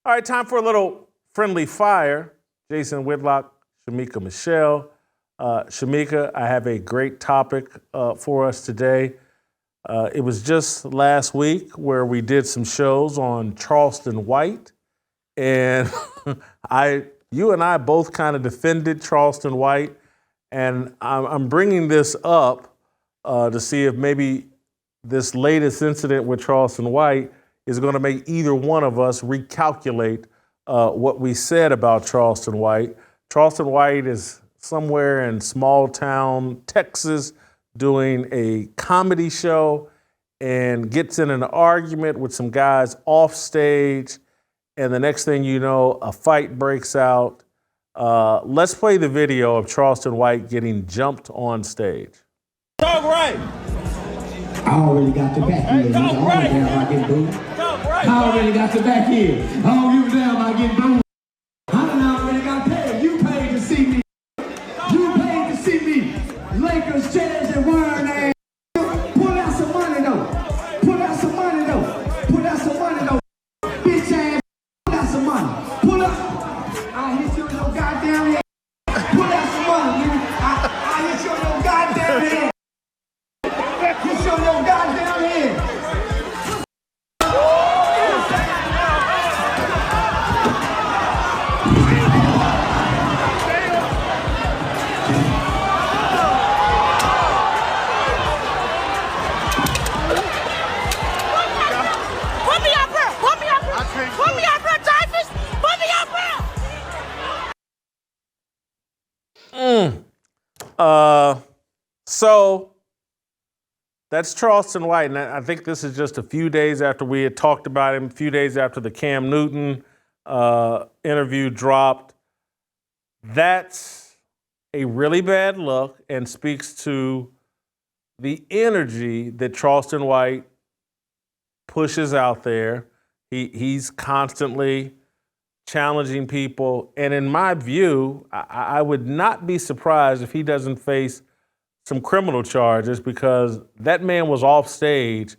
All right, time for a little friendly fire. Jason, Whitlock, Shemeka Michelle. Shemeka, I have a great topic for us today. It was just last week where we did some shows on Charleston White, and you and I both kind of defended Charleston White, and I'm bringing this up to see if maybe this latest incident with Charleston White is going to make either one of us recalculate what we said about Charleston White. Charleston White is somewhere in small town Texas doing a comedy show and gets in an argument with some guys off stage. And the next thing you know, a fight breaks out. Let's play the video of Charleston White getting jumped on stage. Talk right. I already got the back here. Talk right. I get booed. Talk right. I already got the back here. I don't give a damn I get booed. I done already got paid. You paid to see me. You paid to see me. Lakers, chairs, and wine ass. Pull out some money though. Pull out some money though. Pull out some money though. Bitch ass. Pull out some money. Pull up. I hit you in your goddamn head. Pull out some money, nigga. I hit you in your goddamn head. Hit you in your goddamn head. So that's Charleston White, and I think this is just a few days after we had talked about him, a few days after the Cam Newton interview dropped. That's a really bad look and speaks to the energy that Charleston White pushes out there. He's constantly challenging people, and in my view, I would not be surprised if he doesn't face some criminal charges, because that man was off stage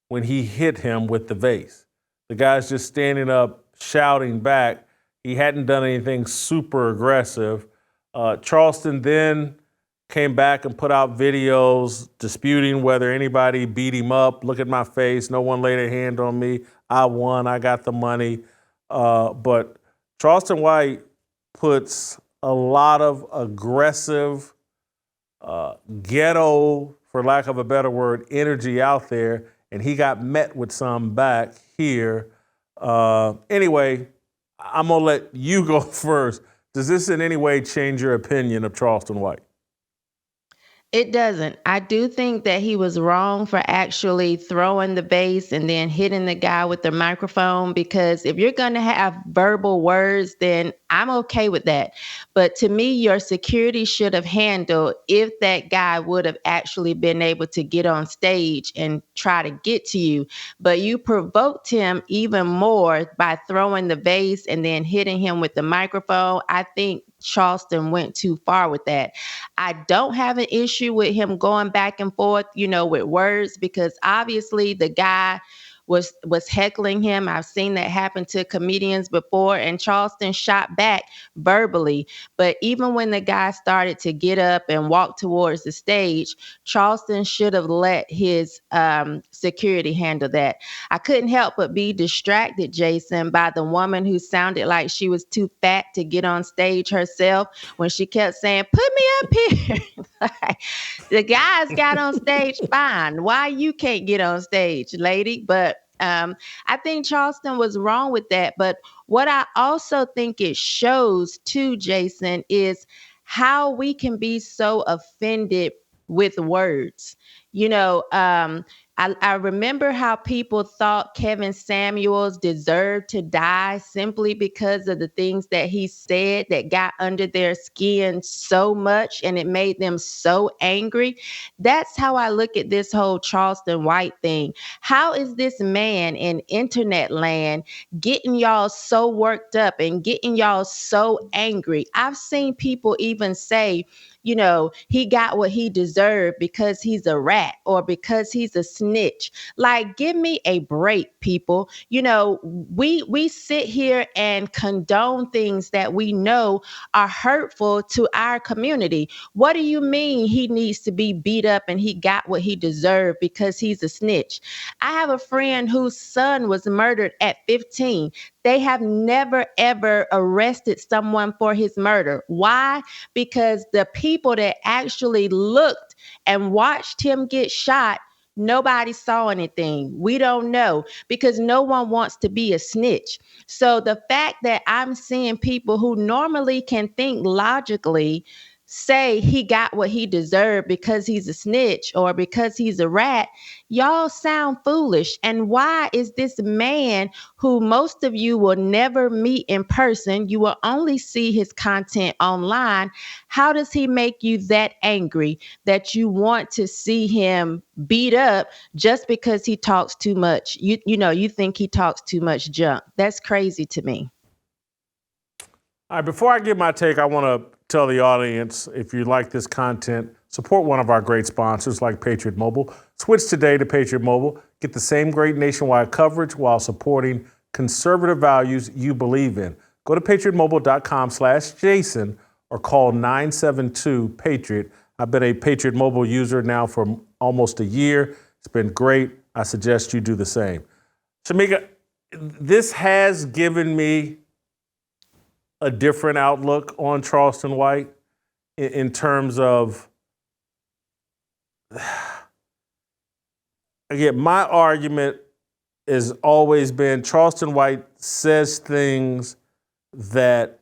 when he hit him with the vase. The guy's just standing up shouting back. He hadn't done anything super aggressive. Charleston then came back and put out videos disputing whether anybody beat him up. Look at my face. No one laid a hand on me. I won. I got the money. But Charleston White puts a lot of aggressive, ghetto, for lack of a better word, energy out there, and he got met with some back here. Anyway, I'm gonna let you go first. Does this in any way change your opinion of Charleston White? It doesn't. I do think that he was wrong for actually throwing the vase and then hitting the guy with the microphone, because if you're going to have verbal words, then I'm okay with that. But to me, your security should have handled if that guy would have actually been able to get on stage and try to get to you. But you provoked him even more by throwing the vase and then hitting him with the microphone. I think Charleston went too far with that. I don't have an issue with him going back and forth, with words, because obviously the guy was heckling him. I've seen that happen to comedians before, and Charleston shot back verbally. But even when the guy started to get up and walk towards the stage, Charleston should have let his security handle that. I couldn't help but be distracted, Jason, by the woman who sounded like she was too fat to get on stage herself when she kept saying, "Put me up here." Like, the guys got on stage fine. Why you can't get on stage, lady? But I think Charleston was wrong with that. But what I also think it shows too, Jason, is how we can be so offended with words. I remember how people thought Kevin Samuels deserved to die simply because of the things that he said that got under their skin so much, and it made them so angry. That's how I look at this whole Charleston White thing. How is this man in internet land getting y'all so worked up and getting y'all so angry? I've seen people even say, he got what he deserved because he's a rat or because he's a snitch. Like, give me a break, people. We sit here and condone things that we know are hurtful to our community. What do you mean he needs to be beat up and he got what he deserved because he's a snitch? I have a friend whose son was murdered at 15. They have never, ever arrested someone for his murder. Why? Because the people that actually looked and watched him get shot, nobody saw anything. We don't know because no one wants to be a snitch. So the fact that I'm seeing people who normally can think logically say he got what he deserved because he's a snitch or because he's a rat, y'all sound foolish. And why is this man, who most of you will never meet in person, you will only see his content online, how does he make you that angry that you want to see him beat up just because he talks too much? You think he talks too much junk. That's crazy to me. All right, before I give my take, I want to tell the audience, if you like this content, support one of our great sponsors like Patriot Mobile. Switch today to Patriot Mobile. Get the same great nationwide coverage while supporting conservative values you believe in. Go to patriotmobile.com/Jason or call 972-PATRIOT. I've been a Patriot Mobile user now for almost a year. It's been great. I suggest you do the same. Shemeka, this has given me a different outlook on Charleston White in terms of, again, my argument has always been Charleston White says things that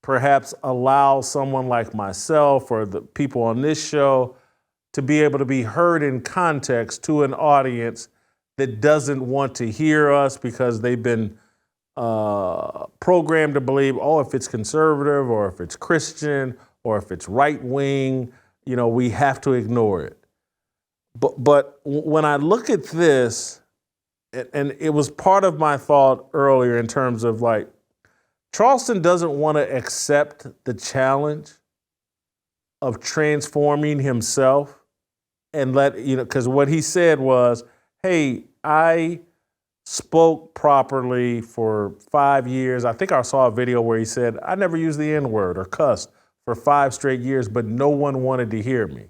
perhaps allow someone like myself or the people on this show to be able to be heard in context to an audience that doesn't want to hear us because they've been programmed to believe, if it's conservative or if it's Christian or if it's right wing, we have to ignore it. But when I look at this, and it was part of my thought earlier in terms of like, Charleston doesn't want to accept the challenge of transforming himself and because what he said was, hey, I spoke properly for 5 years. I think I saw a video where he said, I never used the N-word or cussed for 5 straight years, but no one wanted to hear me.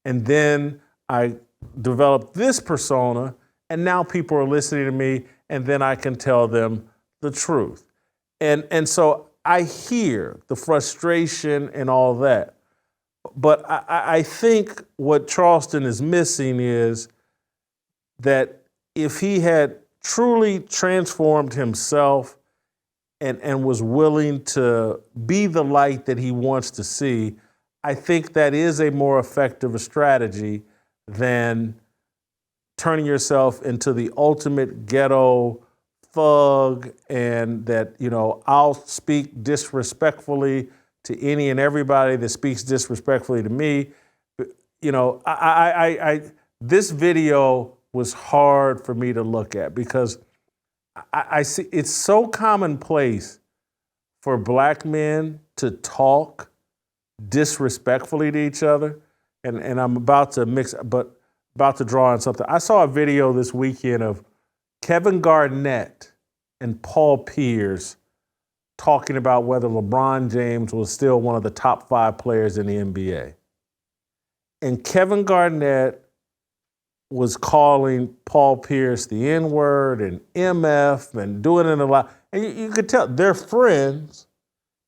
And then I developed this persona, and now people are listening to me, and then I can tell them the truth. And so I hear the frustration and all that. But I think what Charleston is missing is that if he had truly transformed himself and was willing to be the light that he wants to see, I think that is a more effective strategy than turning yourself into the ultimate ghetto thug and that, I'll speak disrespectfully to any and everybody that speaks disrespectfully to me. This video was hard for me to look at because I see it's so commonplace for black men to talk disrespectfully to each other. And I'm about to draw on something. I saw a video this weekend of Kevin Garnett and Paul Pierce talking about whether LeBron James was still one of the top 5 players in the NBA. And Kevin Garnett was calling Paul Pierce the N-word and MF and doing it a lot. And you could tell they're friends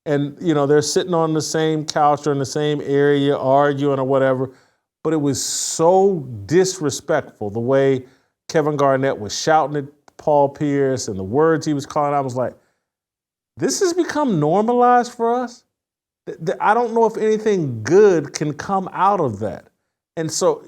and, they're sitting on the same couch or in the same area arguing or whatever. But it was so disrespectful the way Kevin Garnett was shouting at Paul Pierce and the words he was calling. I was like, this has become normalized for us. I don't know if anything good can come out of that. And so,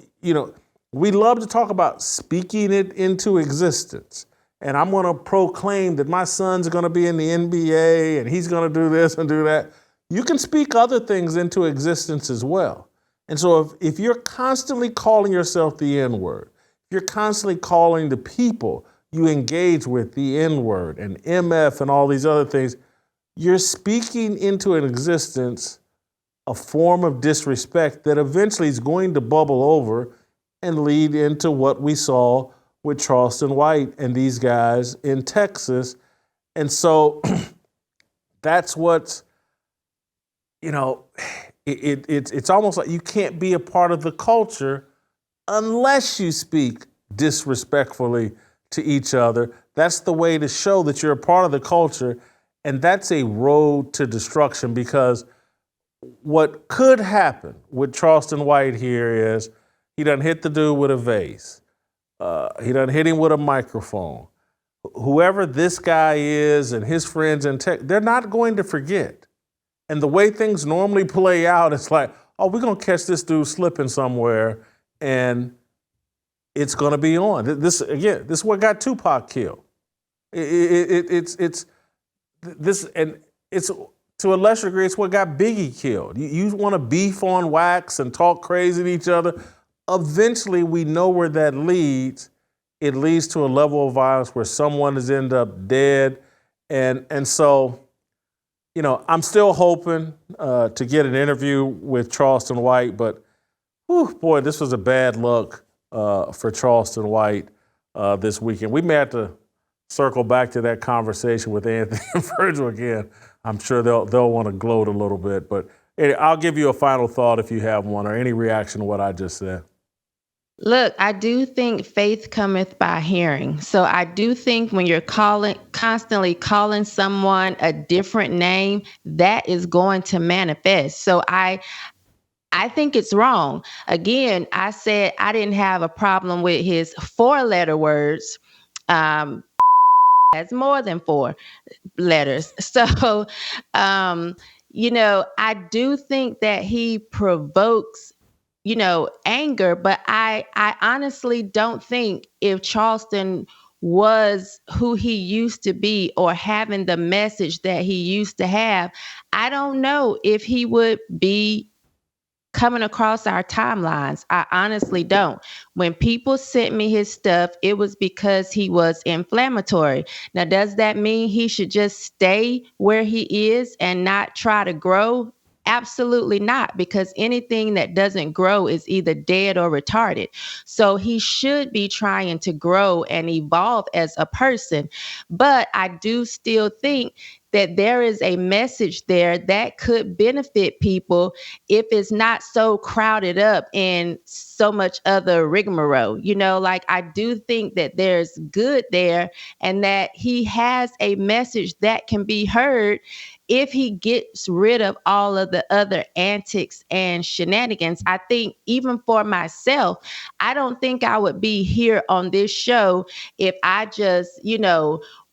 we love to talk about speaking it into existence. And I'm going to proclaim that my son's going to be in the NBA and he's going to do this and do that. You can speak other things into existence as well. And so if you're constantly calling yourself the N-word, if you're constantly calling the people you engage with the N-word and MF and all these other things, you're speaking into an existence a form of disrespect that eventually is going to bubble over and lead into what we saw with Charleston White and these guys in Texas. And so that's what's, it's almost like you can't be a part of the culture unless you speak disrespectfully to each other. That's the way to show that you're a part of the culture. And that's a road to destruction, because what could happen with Charleston White here is he done hit the dude with a vase. He done hit him with a microphone. Whoever this guy is and his friends in tech, they're not going to forget. And the way things normally play out, it's like, oh, we're going to catch this dude slipping somewhere and it's going to be on. This is what got Tupac killed. It's to a lesser degree, it's what got Biggie killed. You want to beef on wax and talk crazy to each other. Eventually, we know where that leads. It leads to a level of violence where someone has ended up dead. And so, I'm still hoping to get an interview with Charleston White, but boy, this was a bad look for Charleston White this weekend. We may have to circle back to that conversation with Anthony and Virgil again. I'm sure they'll want to gloat a little bit, but I'll give you a final thought if you have one, or any reaction to what I just said. Look, I do think faith cometh by hearing. So I do think when you're constantly calling someone a different name, that is going to manifest. So I think it's wrong. Again, I said I didn't have a problem with his 4-letter words. Has more than 4 letters. So, I do think that he provokes anger, but I honestly don't think if Charleston was who he used to be or having the message that he used to have, I don't know if he would be coming across our timelines. I honestly don't. When people sent me his stuff, it was because he was inflammatory. Now, does that mean he should just stay where he is and not try to grow? Absolutely not, because anything that doesn't grow is either dead or retarded. So he should be trying to grow and evolve as a person. But I do still think that there is a message there that could benefit people if it's not so crowded up in so much other rigmarole. I do think that there's good there and that he has a message that can be heard if he gets rid of all of the other antics and shenanigans. I think even for myself, I don't think I would be here on this show if I just,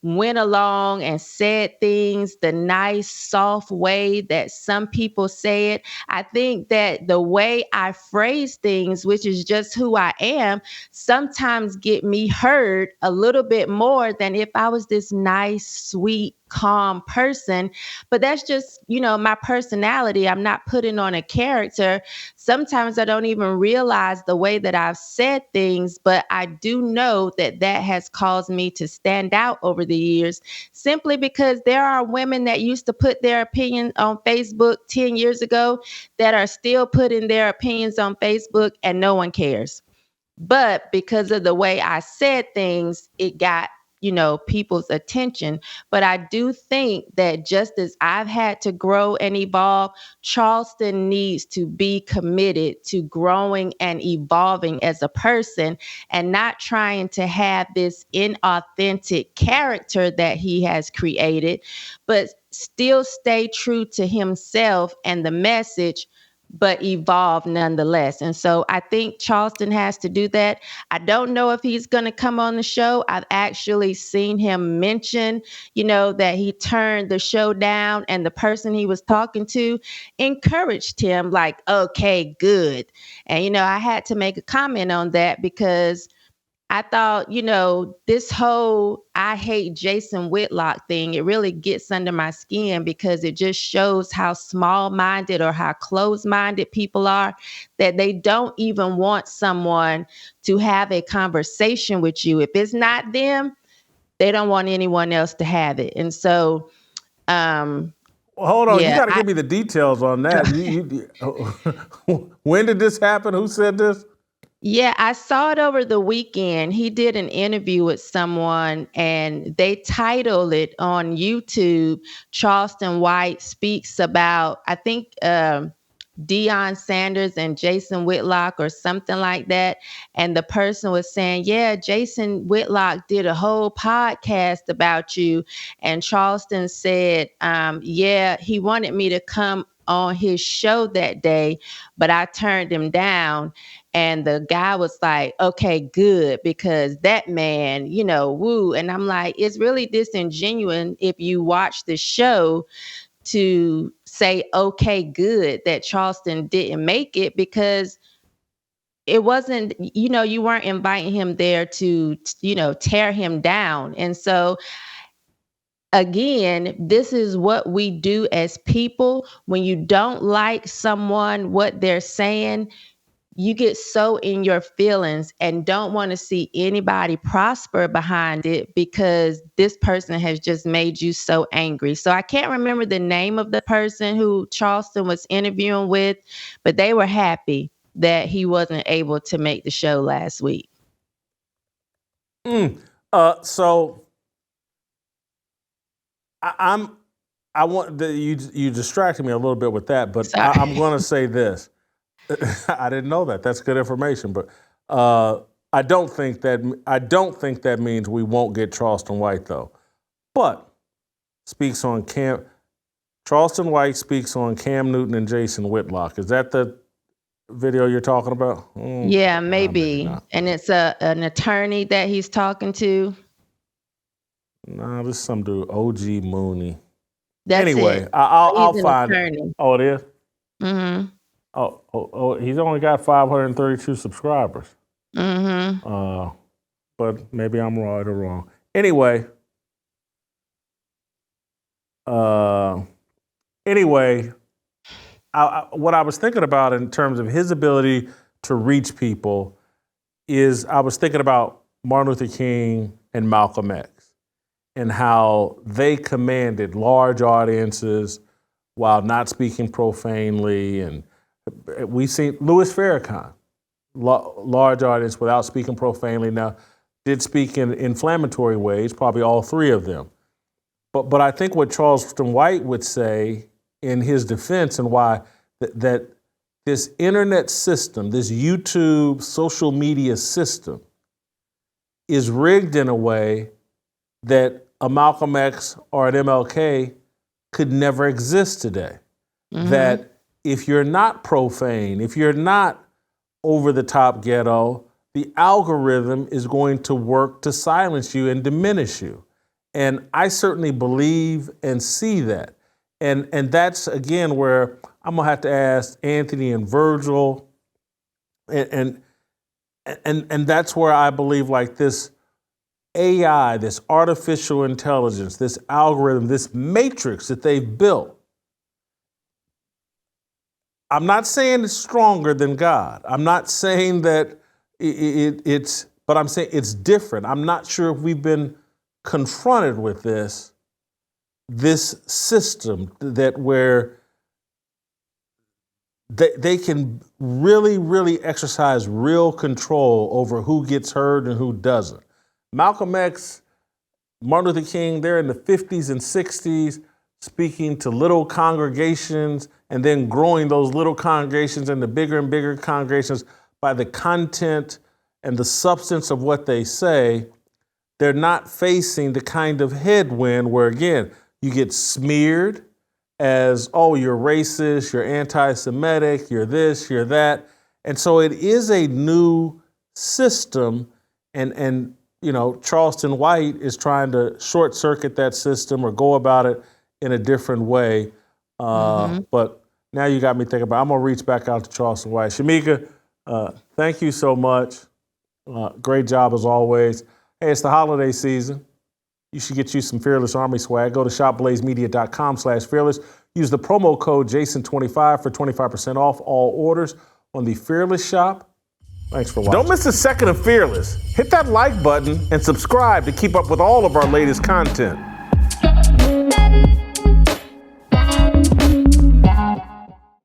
went along and said things the nice, soft way that some people say it. I think that the way I phrase things, which is just who I am, sometimes get me heard a little bit more than if I was this nice, sweet, calm person. But that's just, my personality. I'm not putting on a character. Sometimes I don't even realize the way that I've said things, but I do know that has caused me to stand out over the years, simply because there are women that used to put their opinion on Facebook 10 years ago that are still putting their opinions on Facebook and no one cares. But because of the way I said things, it got people's attention. But I do think that just as I've had to grow and evolve, Charleston needs to be committed to growing and evolving as a person and not trying to have this inauthentic character that he has created, but still stay true to himself and the message, but evolve nonetheless. And so I think Charleston has to do that. I don't know if he's going to come on the show. I've actually seen him mention, that he turned the show down, and the person he was talking to encouraged him like, okay, good. And, I had to make a comment on that because I thought, this whole I hate Jason Whitlock thing, it really gets under my skin because it just shows how small-minded or how closed-minded people are, that they don't even want someone to have a conversation with you. If it's not them, they don't want anyone else to have it. And so Well, hold on, Yeah, you got to give me the details on that. When did this happen? Who said this? Yeah, I saw it over the weekend. He did an interview with someone and they titled it on YouTube, Charleston White speaks about, I think, Deion Sanders and Jason Whitlock or something like that. And the person was saying, yeah, Jason Whitlock did a whole podcast about you. And Charleston said, yeah, he wanted me to come on his show that day, but I turned him down. And the guy was like, okay, good, because that man, woo. And I'm like, it's really disingenuous if you watch the show to say, okay, good, that Charleston didn't make it, because it wasn't, you weren't inviting him there to, tear him down. And so, again, this is what we do as people. When you don't like someone, what they're saying, you get so in your feelings and don't want to see anybody prosper behind it because this person has just made you so angry. So I can't remember the name of the person who Charleston was interviewing with, but they were happy that he wasn't able to make the show last week. So I want you distracted me a little bit with that, but I'm going to say this. I didn't know that. That's good information, but I don't think that means we won't get Charleston White though. But Charleston White speaks on Cam Newton and Jason Whitlock. Is that the video you're talking about? Yeah, maybe. And it's an attorney that he's talking to. No, this is some dude, OG Mooney. That's anyway, it. I'll find attorney. it. Oh, it is? Mm-hmm. Oh, he's only got 532 subscribers. Mm-hmm. But maybe I'm right or wrong. Anyway, what I was thinking about in terms of his ability to reach people is I was thinking about Martin Luther King and Malcolm X and how they commanded large audiences while not speaking profanely. And we've seen Louis Farrakhan, large audience without speaking profanely. Now, did speak in inflammatory ways, probably all three of them. But I think what Charleston White would say in his defense and why that this internet system, this YouTube social media system is rigged in a way that a Malcolm X or an MLK could never exist today. Mm-hmm. That if you're not profane, if you're not over the top ghetto, the algorithm is going to work to silence you and diminish you. And I certainly believe and see that. And that's, again, where I'm going to have to ask Anthony and Virgil. And that's where I believe like this AI, this artificial intelligence, this algorithm, this matrix that they've built. I'm not saying it's stronger than God. I'm not saying that it's, but I'm saying it's different. I'm not sure if we've been confronted with this system that where they can really, really exercise real control over who gets heard and who doesn't. Malcolm X, Martin Luther King, they're in the 50s and 60s speaking to little congregations and then growing those little congregations into bigger and bigger congregations by the content and the substance of what they say. They're not facing the kind of headwind where, again, you get smeared as, oh, you're racist, you're anti-Semitic, you're this, you're that. And so it is a new system, and Charleston White is trying to short circuit that system or go about it in a different way. But now you got me thinking about, I'm gonna reach back out to Charleston White. Shemeka, thank you so much. Great job as always. Hey, it's the holiday season. You should get you some Fearless Army swag. Go to shopblazemedia.com/fearless. Use the promo code Jason25 for 25% off all orders on the Fearless shop. Thanks for watching. Don't miss a second of Fearless. Hit that like button and subscribe to keep up with all of our latest content.